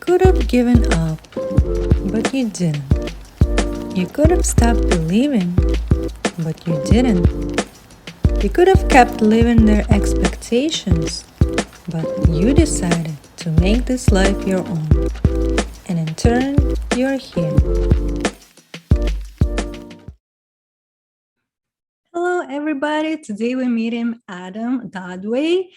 could have given up, but you didn't. You could have stopped believing, but you didn't. You could have kept living their expectations, but you decided to make this life your own. And in turn, you're here. Hello, everybody. Today we meet him, Adam Dodway.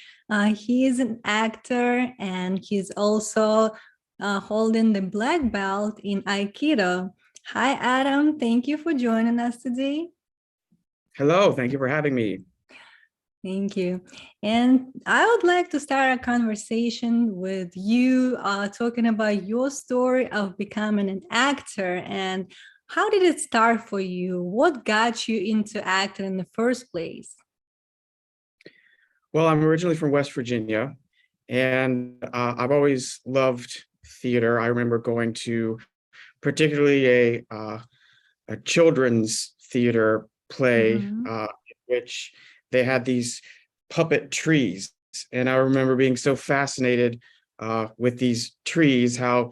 He is an actor and he's also holding the black belt in Aikido. Hi, Adam. Thank you for joining us today. Hello, thank you for having me. Thank you. And I would like to start a conversation with you talking about your story of becoming an actor and how did it start for you? What got you into acting in the first place? Well, I'm originally from West Virginia, and I've always loved theater. I remember going to particularly a children's theater play, Mhm. in which they had these puppet trees, and I remember being so fascinated with these trees, how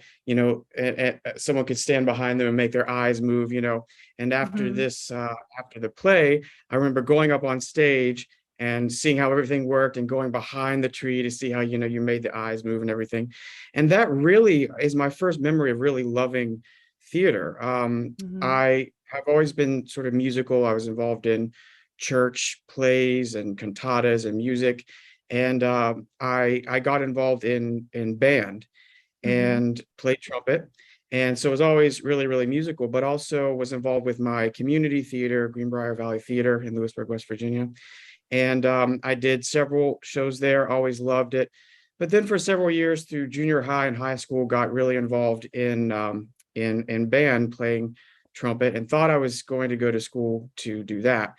someone could stand behind them and make their eyes move, And after Mhm. after the play, I remember going up on stage and seeing how everything worked and going behind the tree to see how you made the eyes move and everything. And that really is my first memory of really loving theater. Mhm. I have always been sort of musical. I was involved in church plays and cantatas and music, and I got involved in band Mhm. and played trumpet. And so it was always really musical, but also was involved with my community theater, Greenbrier Valley Theater in Lewisburg, West Virginia. And I did several shows there, always loved it. But then for several years through junior high and high school, got really involved in band, playing trumpet, and thought I was going to go to school to do that.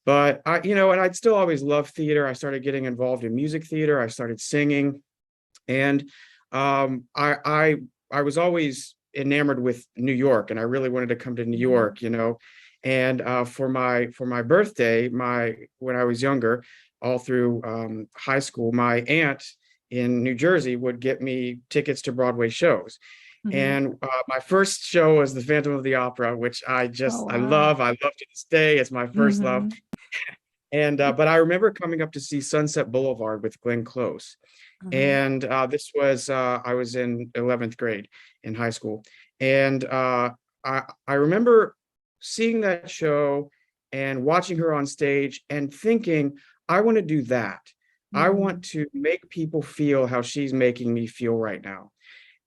But and I'd still always loved theater. I started getting involved in music theater. I started singing, and I was always enamored with New York, and I really wanted to come to New Mhm. York. And for my birthday, my when I was younger, all through high school, my aunt in New Jersey would get me tickets to Broadway shows. Mhm. And my first show was The Phantom of the Opera, which Oh, I wow. love. I love to this day. It's my first love. Mhm. And but I remember coming up to see Sunset Boulevard with Glenn Close. Uh-huh. And this was I was in 11th grade in high school. And I remember seeing that show and watching her on stage and thinking, I want to do that. I want Mhm. to make people feel how she's making me feel right now.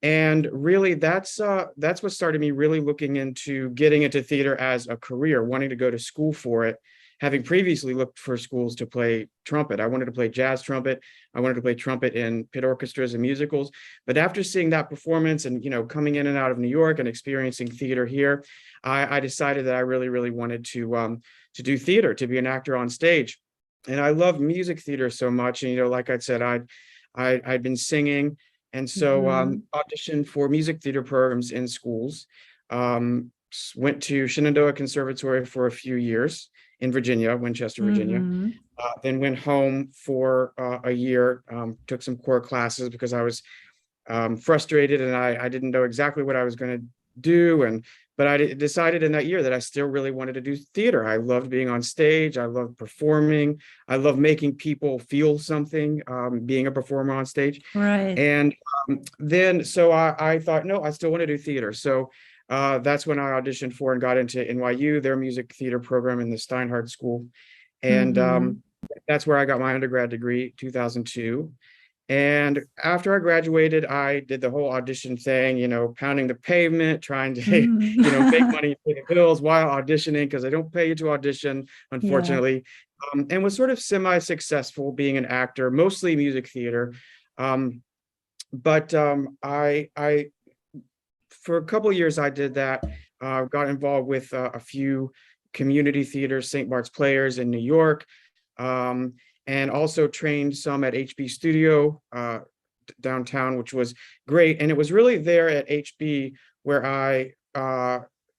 And really, that's what started me really looking into getting into theater as a career, wanting to go to school for it, having previously looked for schools to play trumpet. I wanted to play jazz trumpet. I wanted to play trumpet in pit orchestras and musicals. But after seeing that performance and coming in and out of New York and experiencing theater here, I decided that I really wanted to do theater, to be an actor on stage. And I love music theater so much. And like I said, I'd been singing, and so Mhm. auditioned for music theater programs in schools. Went to Shenandoah Conservatory for a few years in Virginia, Winchester, Virginia. Mhm. Then went home for a year, took some core classes because I was frustrated, and I didn't know exactly what I was going to do. But I decided in that year that I still really wanted to do theater. I loved being on stage. I loved performing. I love making people feel something, being a performer on stage. Right. And then so I thought, no, I still want to do theater. So that's when I auditioned for and got into NYU, their music theater program in the Steinhardt School. And Mhm. that's where I got my undergrad degree, 2002. And after I graduated, I did the whole audition thing, pounding the pavement, trying to, Mhm. make money, pay the bills while auditioning, because they don't pay you to audition, Yeah. unfortunately. And was sort of semi-successful being an actor, mostly music theater. Um, but I for a couple of years I did that. Got involved with a few community theaters, St. Bart's Players in New York, um, and also trained some at HB Studio downtown, which was great. And it was really there at HB where I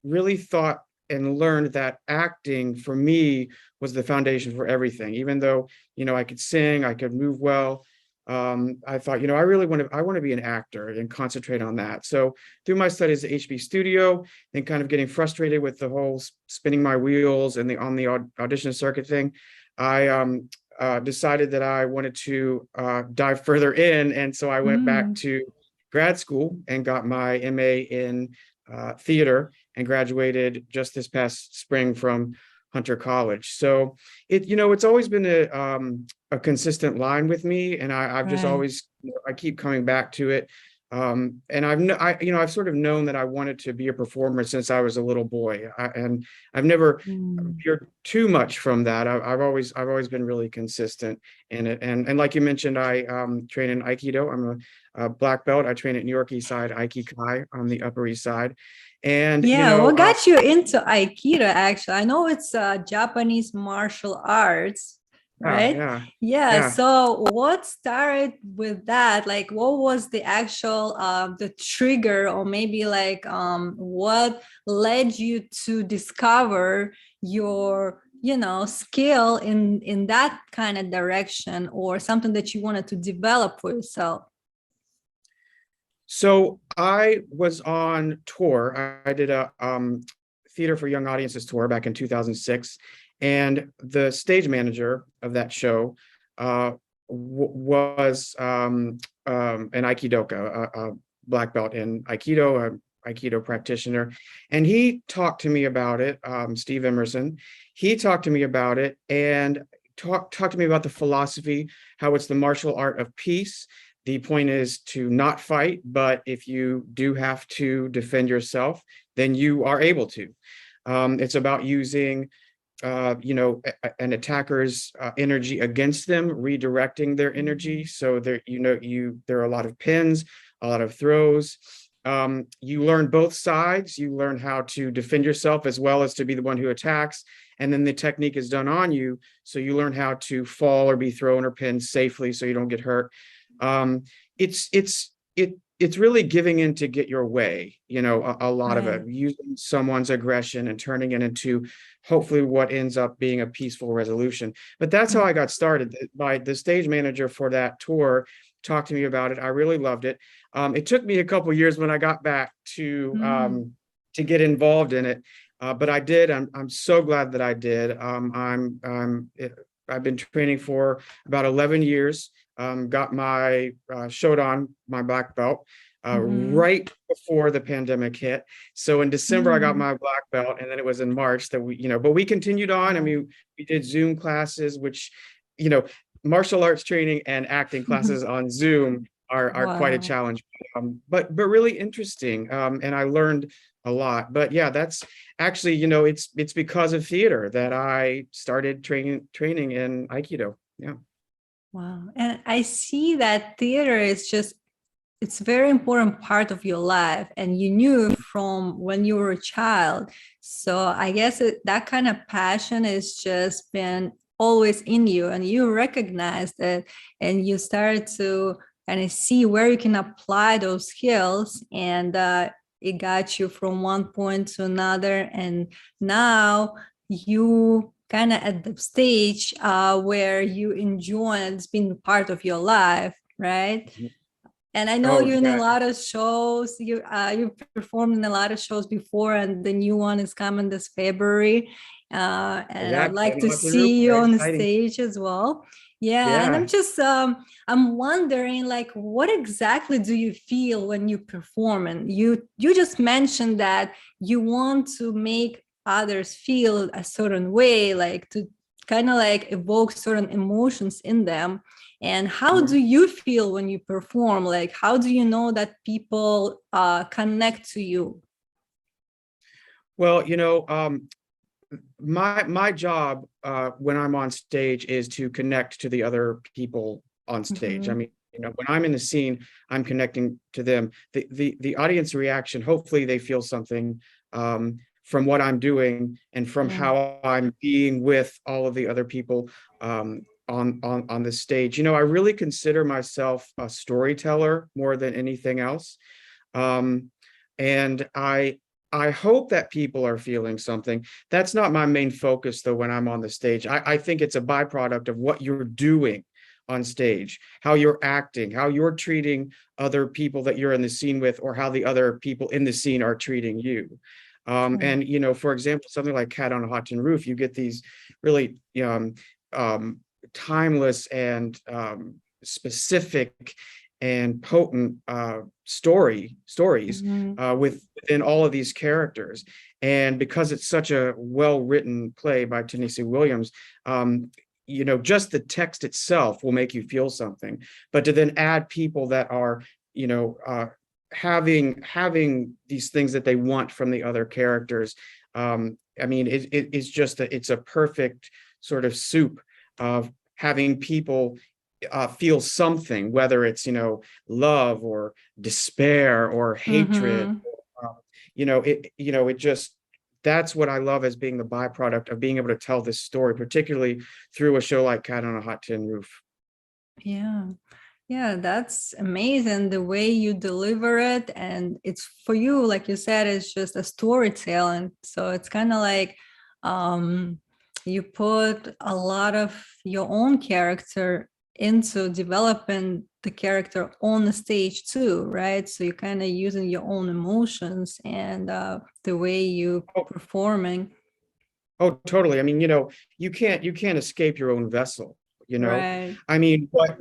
really thought and learned that acting for me was the foundation for everything. Even though I could sing, I could move well. I thought, I want to be an actor and concentrate on that. So through my studies at HB Studio and kind of getting frustrated with the whole spinning my wheels and the audition circuit thing, I decided that I wanted to dive further in. And so I went back Mm, to grad school and got my MA in theater and graduated just this past spring from Hunter College. So it's always been a consistent line with me, and I've just right. always, I keep coming back to it. And I've sort of known that I wanted to be a performer since I was a little boy, and I've never Mm. veered too much from that. I've always been really consistent in it. And like you mentioned, I train in Aikido. I'm a black belt. I train at New York East Side Aikikai on the Upper East Side, and Yeah, what got you into Aikido actually? I know it's Japanese martial arts, yeah, right? yeah, Yeah, yeah. so what started with that? Like what was the actual the trigger, or maybe like what led you to discover your, skill in that kind of direction, or something that you wanted to develop for yourself? So I was on tour. I did a theater for young audiences tour back in 2006, and the stage manager of that show was an Aikidoka, a black belt in Aikido, a Aikido practitioner, and he talked to me about it. Steve Emerson, he talked to me about it and talked to me about the philosophy, how it's the martial art of peace. The point is to not fight, but if you do have to defend yourself, then you are able to. It's about using, an attacker's energy against them, redirecting their energy. So there are a lot of pins, a lot of throws. You learn both sides. You learn how to defend yourself as well as to be the one who attacks. And then the technique is done on you. So you learn how to fall or be thrown or pinned safely so you don't get hurt. um it's really giving in to get your way, a lot of it, Right. using someone's aggression and turning it into hopefully what ends up being a peaceful resolution. But that's how I got started. By the stage manager for that tour talked to me about it. I really loved it. It took me a couple years when I got back Mm. to get involved in it, but I did. I'm so glad that I did. I've been training for about 11 years. Got my Shodan, my black belt, Mm-hmm. right before the pandemic hit. So in December, I got Mm. my black belt, and then it was in March that but we continued on. I Wow. mean, we did Zoom classes, which, you know, martial arts training and acting classes on Zoom are quite a Wow. challenge, but really interesting. And I learned a lot. But yeah, that's actually, it's because of theater that I started training in Aikido. Yeah. Wow. And I see that theater is just, it's a very important part of your life, and you knew from when you were a child. So I guess that kind of passion has just been always in you, and you recognized it, and you started to kind of see where you can apply those skills, and it got you from one point to another. And now you kind of at the stage where you enjoy it. It's been part of your life, right? And I know Oh you're in a yeah. lot of shows. You performed in a lot of shows before, and the new one is coming this February. And Yeah, I'd like to Kevin Roof, see you very on the exciting. stage as well. Yeah, and I'm Yeah. just I'm wondering, like, what exactly do you feel when you perform? And you just mentioned that you want to make others feel a certain way, like to kind of like evoke certain emotions in them. And how do Mhm. you feel when you perform? Like, how do you know that people connect to you? Well, my job when I'm on stage is to connect to the other people on stage. I Mhm. mean, when I'm in the scene, I'm connecting to them. The audience reaction, hopefully they feel something from what I'm doing and from Yeah. how I'm being with all of the other people on the stage. I really consider myself a storyteller more than anything else. Um, and I hope that people are feeling something. That's not my main focus, though, when I'm on the stage. I think it's a byproduct of what you're doing on stage, how you're acting, how you're treating other people that you're in the scene with, or how the other people in the scene are treating you. True. And for example, something like Cat on a Hot Tin Roof, you get these really timeless and specific and potent stories Mhm. within all of these characters. And because it's such a well-written play by Tennessee Williams, just the text itself will make you feel something. But to then add people that are, having these things that they want from the other characters, I mean, it's just it's a perfect sort of soup of having people feel something, whether it's love or despair or hatred. Mhm. It just, that's what I love as being the byproduct of being able to tell this story, particularly through a show like Cat on a Hot Tin Roof. Yeah. Yeah, that's amazing the way you deliver it. And it's for you, like you said, it's just a storytelling. So it's kind of like um, you put a lot of your own character into developing the character on the stage too, right? So you're kind of using your own emotions and the way you Oh, performing. oh, totally. I mean, you can't escape your own vessel, you know. Right. I mean, what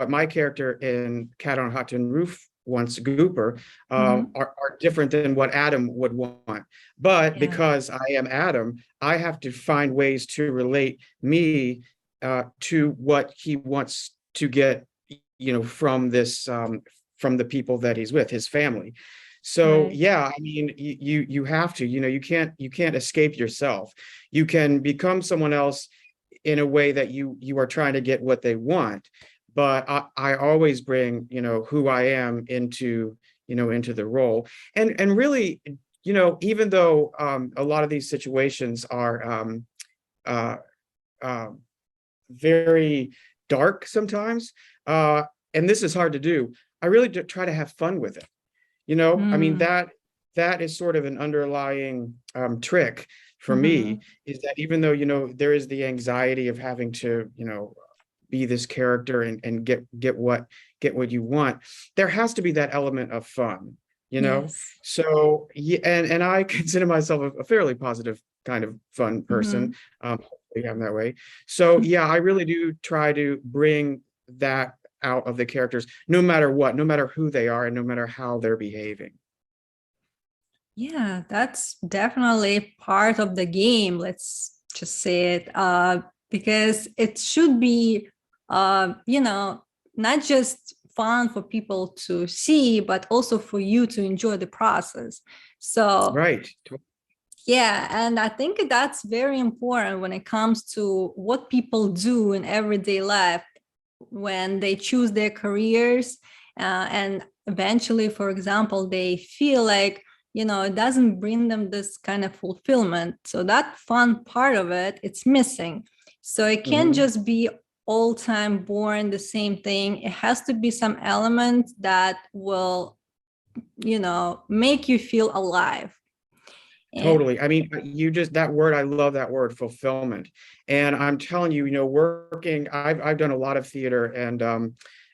my character in Cat on a Hot Tin Roof wants, Gooper, Hmm. are different than what Adam would want. But Yeah. because I am Adam, I have to find ways to relate me to what he wants to get, from the people that he's with, his family. So Right. yeah, I mean, you have to, you can't escape yourself. You can become someone else in a way that you are trying to get what they want, but I always bring, who I am into the role. And really, even though a lot of these situations are uh, uh, very dark sometimes, and this is hard to do, I really do try to have fun with it. I mean, Mm. that is sort of an underlying trick for me, Hmm. is that even though, there is the anxiety of having to, be this character and get what you want, there has to be that element of fun. Yes. So yeah, and I consider myself a fairly positive kind of fun person. Hmm. Hopefully I'm that way. So yeah, I really do try to bring that out of the characters, no matter what, no matter who they are, and no matter how they're behaving. Yeah, that's definitely part of the game. Let's just say it, because it should be, not just fun for people to see, but also for you to enjoy the process. So, Right. yeah, and I think that's very important when it comes to what people do in everyday life when they choose their careers, and eventually, for example, they feel like it doesn't bring them this kind of fulfillment, so that fun part of it, it's missing. So it can't Mhm. just be all time boring the same thing. It has to be some element that will make you feel alive. And Totally. I mean, that word, I love that word, fulfillment. And I'm telling you, working, I've done a lot of theater and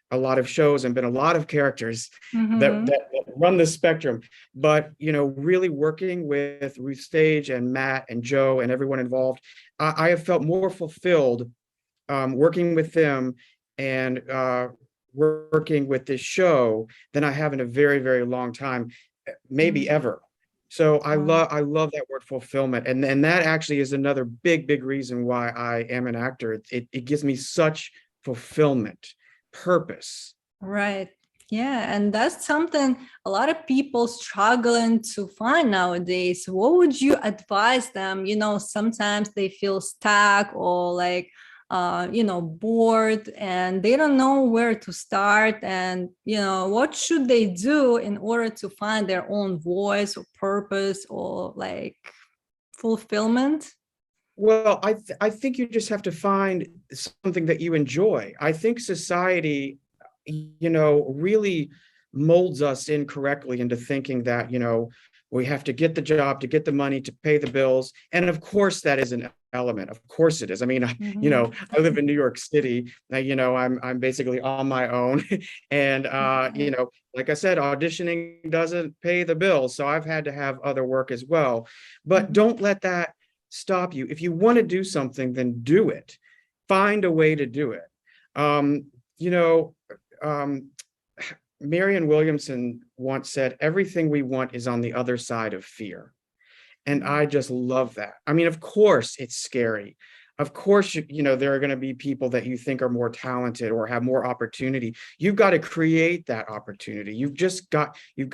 a lot of shows and been a lot of characters that, mhm. that run the spectrum. But, really working with Ruth Stage and Matt and Joe and everyone involved, I have felt more fulfilled working with them and working with this show than I have in a very, very long time, maybe Mm. ever. So Wow. I love that word fulfillment. And that actually is another big, big reason why I am an actor. It gives me such fulfillment, purpose. Right. Yeah, and that's something a lot of people struggling to find nowadays. What would you advise them? Sometimes they feel stuck or like bored, and they don't know where to start, and what should they do in order to find their own voice or purpose or like fulfillment? Well, I think you just have to find something that you enjoy. I think society, really molds us incorrectly into thinking that, we have to get the job to get the money to pay the bills. And of course, that is an element. Of course it is. I mean, Mhm. I live in New York City. I'm basically on my own, and Right. like I said, auditioning doesn't pay the bills, so I've had to have other work as well. But Mhm. don't let that stop you. If you want to do something, then do it. Find a way to do it. Um, you know, um, Marianne Williamson once said, everything we want is on the other side of fear. And I just love that. I mean, of course, it's scary. Of course, there are going to be people that you think are more talented or have more opportunity. You've got to create that opportunity. You've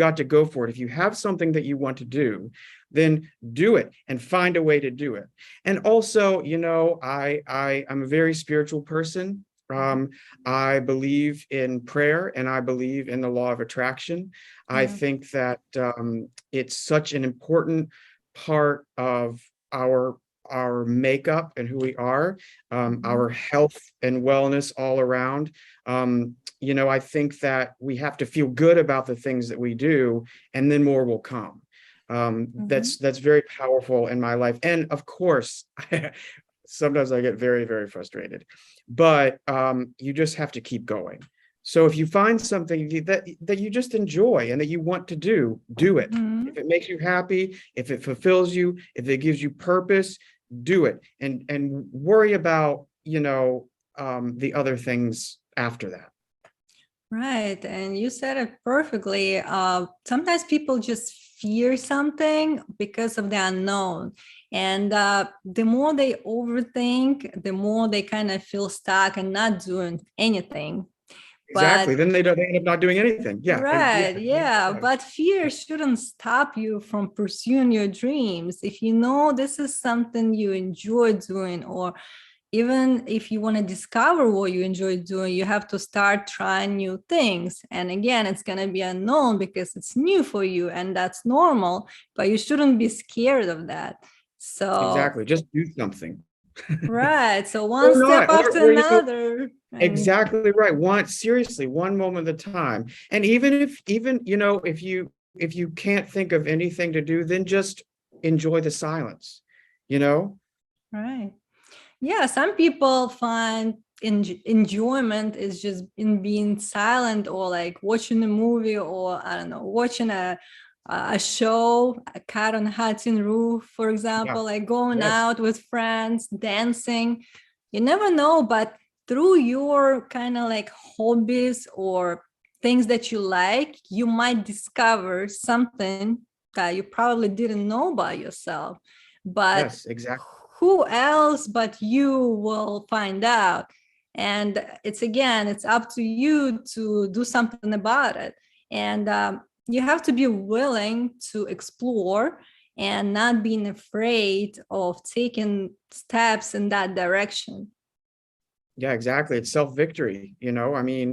got to go for it. If you have something that you want to do, then do it and find a way to do it. And also, I'm a very spiritual person. Mhm. I believe in prayer and I believe in the law of attraction. I Yeah. think that it's such an important part of our our makeup and who we are, Mhm. our health and wellness all around. I think that we have to feel good about the things that we do, and then more will come. Mhm. That's very powerful in my life. And of course, sometimes I get very, very frustrated, but you just have to keep going. So if you find something that you just enjoy and that you want to do it. If Mhm. it makes you happy, if it fulfills you, if it gives you purpose, do it, and worry about the other things after that. Right. And you said it perfectly. Sometimes people just fear something because of the unknown. And the more they overthink, the more they kind of feel stuck and not doing anything. Exactly. But Then they end up not doing anything. Yeah. Yeah. right, yeah, but fear shouldn't stop you from pursuing your dreams. If you know this is something you enjoy doing, or even if you want to discover what you enjoy doing, you have to start trying new things. And again, it's going to be unknown because it's new for you, and that's normal, but you shouldn't be scared of that. So, Exactly. Just do something. right. So, one Or step not, after another. And exactly right. Seriously, one moment at a time. And even if you can't think of anything to do, then just enjoy the silence, you know? right. Yeah, some people find enjoyment is just in being silent, or like watching a movie, or I don't know, watching a show, a cat on a tin roof, for Yeah. example, like going Yes. out with friends, dancing. You never know, but through your kind of like hobbies or things that you like, you might discover something that you probably didn't know about yourself. But Yes, exactly. who else but you will find out? And it's up to you to do something about it. And you have to be willing to explore and not being afraid of taking steps in that direction. Yeah, exactly. It's self-victory, I mean,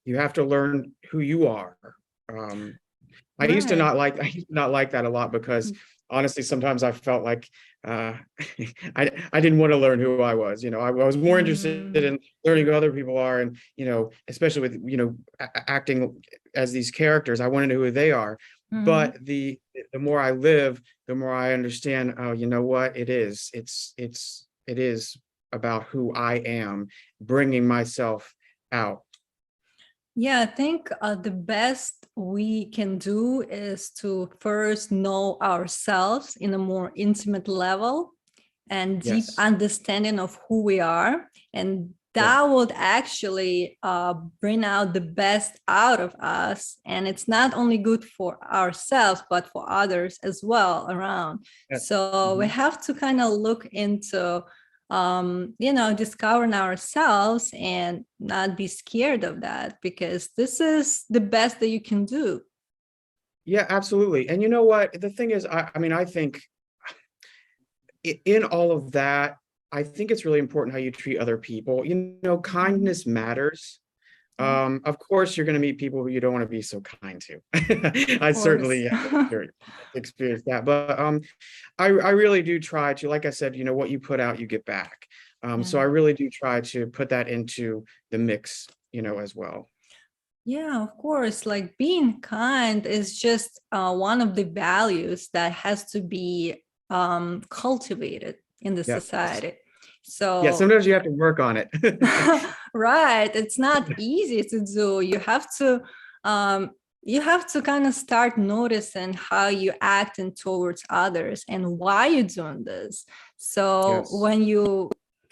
you have to learn who you are. Um, Right. I used to not like that a lot because honestly, sometimes I felt like uh, I didn't want to learn who I was. I was more interested Mm-hmm. in learning who other people are, and especially with acting as these characters, I want to know who they are. Mm-hmm. But the more I live, the more I understand. Oh, you know what? It is about who I am, bringing myself out. Yeah, I think the best we can do is to first know ourselves in a more intimate level and deep Yes. understanding of who we are. And Yeah. that would actually bring out the best out of us. And it's not only good for ourselves, but for others as well around. Yes. So we Mhm. have to kind of look into discovering ourselves and not be scared of that, because this is the best that you can do. Yeah, absolutely. And you know what? The thing is, I mean, I think in all of that, I think it's really important how you treat other people. Mhm. Kindness matters. Yeah, Of course, you're going to meet people who you don't want to be so kind to. of I course. certainly have experienced that, but I really do try to, like I said, what you put out, you get back. So Yeah. I really do try to put that into the mix, as well. Yeah, of course. Like being kind is just one of the values that has to be cultivated in the Yeah. society. Yeah, So sometimes you have to work on it. right, it's not easy to do. You have to kind of start noticing how you acting towards others and why you're doing this. So Yes. when you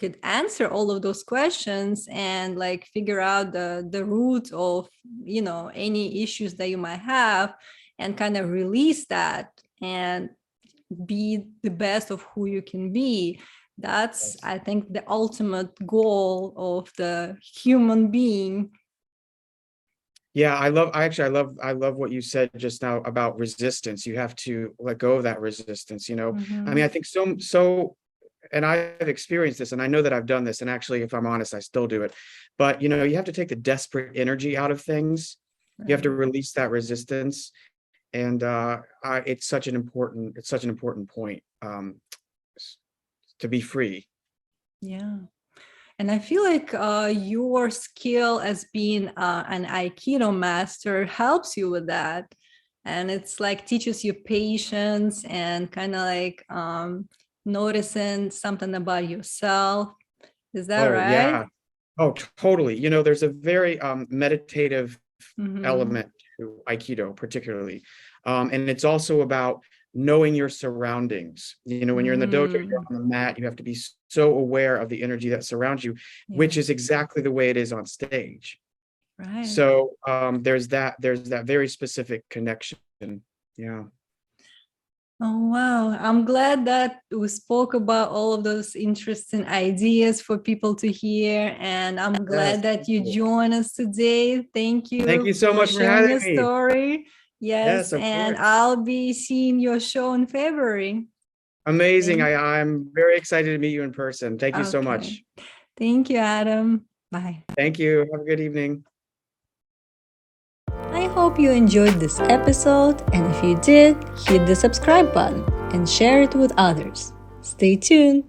could answer all of those questions and like figure out the root of, you know, any issues that you might have, and kind of release that and be the best of who you can be, that's, Yes. I think, the ultimate goal of the human being. Yeah, I love what you said just now about resistance. You have to let go of that resistance, you know. I mean, I think and I've experienced this and I know that I've done this, and actually, if I'm honest, I still do it. But you know, you have to take the desperate energy out of things. You have to Right. release that resistance. And it's such an important point, to be free. Yeah. And I feel like your skill as being an Aikido master helps you with that. And it's like teaches you patience and kind of like noticing something about yourself. Is that Oh right? yeah. Oh, totally. You know, there's a very meditative Mm-hmm. element to Aikido, particularly. And it's also about knowing your surroundings. You know, when you're in the dojo, you're Mm, on the mat, you have to be so aware of the energy that surrounds you, which is yes. exactly the way it is on stage. Right. So there's that very specific connection. Yeah. Oh, wow. I'm glad that we spoke about all of those interesting ideas for people to hear. And I'm Yes. glad that you joined us today. Thank Thank you you so for much for sharing having your me. story. Yes, Yes. of And course. I'll be seeing your show in February. Amazing. Thank, I'm very excited to meet you in person. Thank you so okay. much. Thank you, Adam. Bye. Thank you. Have a good evening. I hope you enjoyed this episode. And if you did, hit the subscribe button and share it with others. Stay tuned.